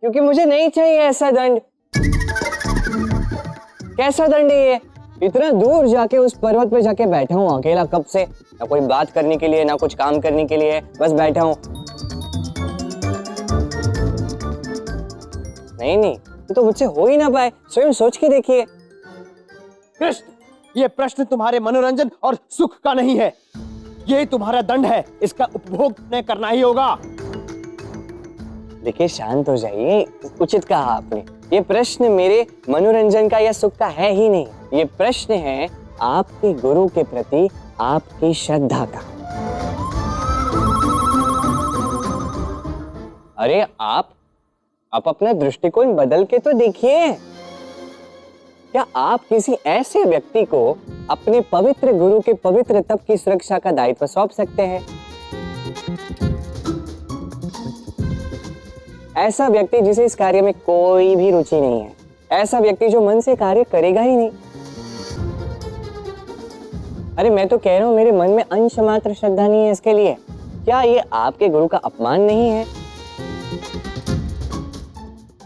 क्योंकि मुझे नहीं चाहिए ऐसा दंड। कैसा दंड है ये? इतना दूर जाके उस पर्वत पे जाके बैठा हूँ अकेला कब से, ना कोई बात करने के लिए ना कुछ काम करने के लिए, बस बैठा हूँ। नहीं नहीं, ये तो मुझसे हो ही ना पाए, स्वयं सोच के देखिए। कृष्ण, ये प्रश्न तुम्हारे मनोरंजन और सुख का नहीं है, ये तुम्हारा दंड है, इसका उपभोग तुमने करना ही होगा। देखिए शांत हो जाइए, उचित कहा आपने। ये प्रश्न मेरे मनोरंजन का या सुख का है ही नहीं, ये प्रश्न है आपके गुरु के प्रति आपकी श्रद्धा का। अरे आप अपना दृष्टिकोण बदल के तो देखिए। क्या आप किसी ऐसे व्यक्ति को अपने पवित्र गुरु के पवित्र तप की सुरक्षा का दायित्व सौंप सकते हैं? ऐसा व्यक्ति जिसे इस कार्य में कोई भी रुचि नहीं है, ऐसा व्यक्ति जो मन से कार्य करेगा ही नहीं। अरे मैं तो कह रहा हूं मेरे मन में अंश मात्र श्रद्धा नहीं है इसके लिए। क्या ये आपके गुरु का अपमान नहीं है?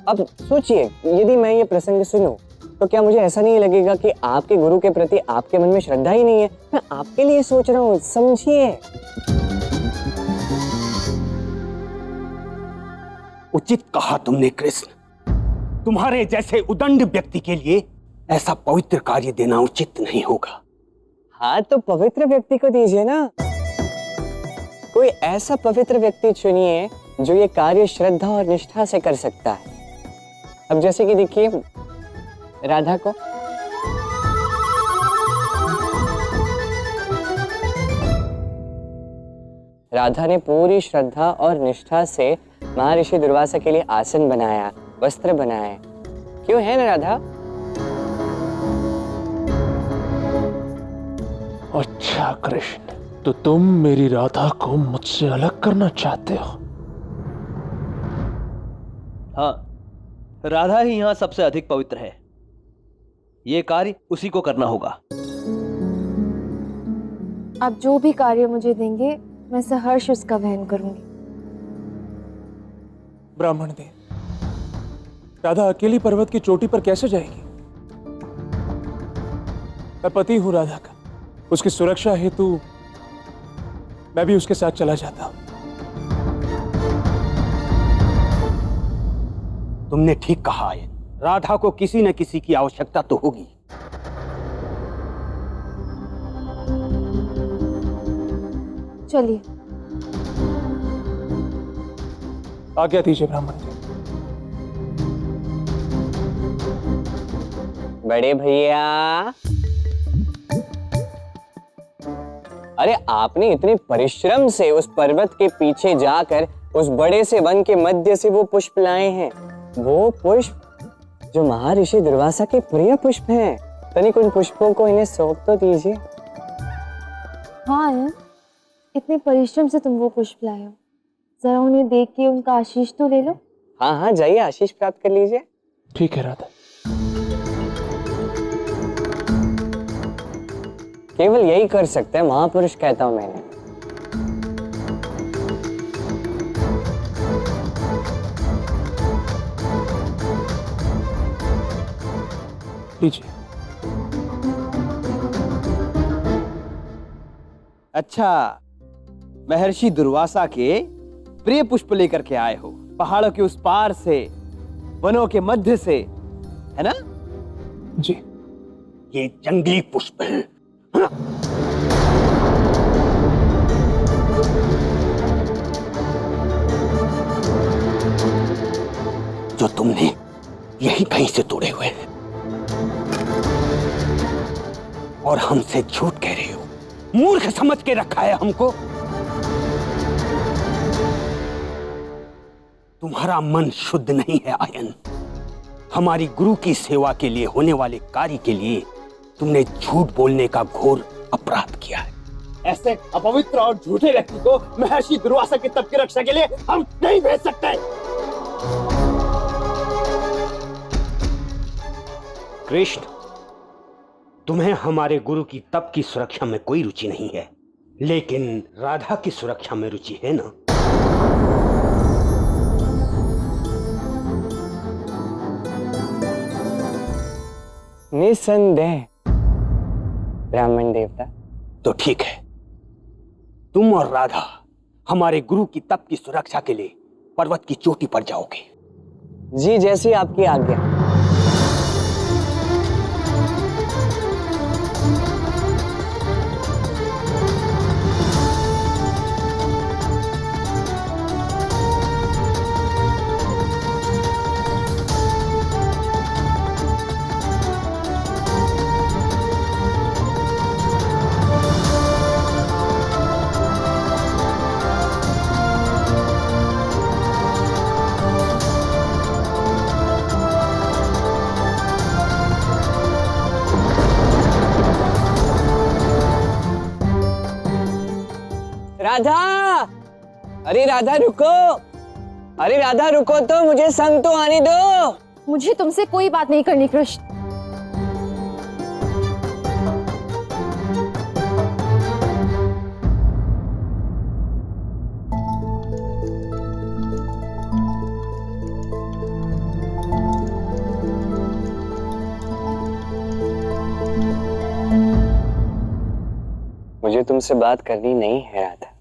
अब सोचिए, यदि मैं ये प्रसंग सुनूं तो क्या मुझे ऐसा नहीं लगेगा कि आपके गुरु के प्रति आपके मन में श्रद्धा ही नहीं है? मैं आपके लिए सोच रहा हूं, समझिए। उचित कहा तुमने कृष्ण, तुम्हारे जैसे उदंड व्यक्ति के लिए ऐसा पवित्र कार्य देना उचित नहीं होगा। हाँ तो पवित्र व्यक्ति को दीजिए ना, कोई ऐसा पवित्र व्यक्ति चुनिए जो ये कार्य श्रद्धा और निष्ठा से कर सकता है। अब जैसे कि देखिए राधा को, राधा ने पूरी श्रद्धा और निष्ठा से महर्षि दुर्वासा के लिए आसन बनाया, वस्त्र बनाए। क्यों है ना राधा? अच्छा कृष्ण, तो तुम मेरी राधा को मुझसे अलग करना चाहते हो? हाँ, राधा ही यहां सबसे अधिक पवित्र है, ये कार्य उसी को करना होगा। आप जो भी कार्य मुझे देंगे मैं सहर्ष उसका वहन करूंगी। ब्राह्मण देव, राधा अकेली पर्वत की चोटी पर कैसे जाएगी? मैं पति हूं राधा का, उसकी सुरक्षा हेतु मैं भी उसके साथ चला जाता हूं। तुमने ठीक कहा है, राधा को किसी न किसी की आवश्यकता तो होगी। चलिए। आज्ञा दीजिए ब्राह्मण जी। बड़े भैया, अरे आपने इतने परिश्रम से उस पर्वत के पीछे जाकर उस बड़े से वन के मध्य से वो पुष्प लाए हैं, वो पुष्प जो महर्षि दुर्वासा के प्रिय पुष्प हैं। तनिक उन पुष्पों को इन्हें सौंप तो दीजिए। हाँ यार, इतने परिश्रम से तुम वो पुष्प लाए हो, जरा उन्हें देख के उनका आशीष तो ले लो। हाँ हाँ, जाइए आशीष प्राप्त कर लीजिए। ठीक है राधा। केवल यही कर सकते हैं महापुरुष, कहता हूं मैंने। लीजिए। अच्छा, महर्षि दुर्वासा के प्रिय पुष्प लेकर के आए हो, पहाड़ों के उस पार से, वनों के मध्य से, है ना? जी। ये जंगली पुष्प हैं। हाँ? जो तुमने यही कहीं से तोड़े हुए हैं और हमसे झूठ कह रहे हो, मूर्ख समझ के रखा है हमको। तुम्हारा मन शुद्ध नहीं है आयन। हमारी गुरु की सेवा के लिए होने वाले कार्य के लिए तुमने झूठ बोलने का घोर अपराध किया है। ऐसे अपवित्र और झूठे व्यक्ति को महर्षि दुर्वासा के तप की रक्षा के लिए हम नहीं भेज सकते। कृष्ण, तुम्हें हमारे गुरु की तप की सुरक्षा में कोई रुचि नहीं है, लेकिन राधा की सुरक्षा में रुचि है ना? निसंदेह ब्राह्मण देवता। तो ठीक है, तुम और राधा हमारे गुरु की तप की सुरक्षा के लिए पर्वत की चोटी पर जाओगे। जी, जैसी आपकी आज्ञा। राधा, अरे राधा रुको, अरे राधा रुको तो, मुझे संग तो आने दो। मुझे तुमसे कोई बात नहीं करनी कृष्ण। मुझे तुमसे बात करनी नहीं है राधा।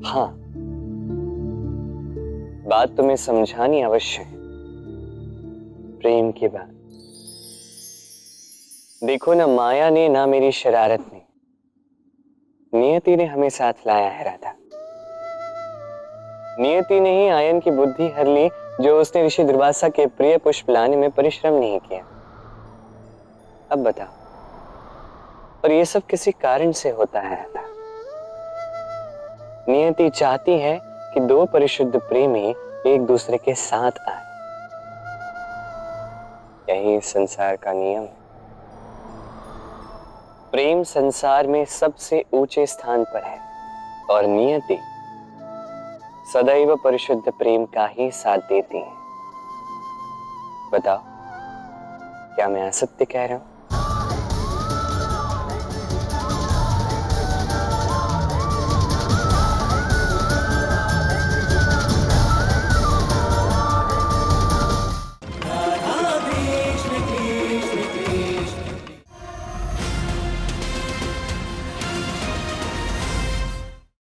हाँ, बात तुम्हें समझानी अवश्य है, प्रेम की बात। देखो ना, माया ने ना मेरी शरारत ने, नियति ने हमें साथ लाया है राधा। नियति ने ही आयन की बुद्धि हर ली, जो उसने ऋषि दुर्वासा के प्रिय पुष्प लाने में परिश्रम नहीं किया। अब बताओ, और ये सब किसी कारण से होता है राधा। नियति चाहती है कि दो परिशुद्ध प्रेमी एक दूसरे के साथ आए। यही संसार का नियम है। प्रेम संसार में सबसे ऊंचे स्थान पर है और नियति सदैव परिशुद्ध प्रेम का ही साथ देती है। बताओ, क्या मैं असत्य कह रहा हूं?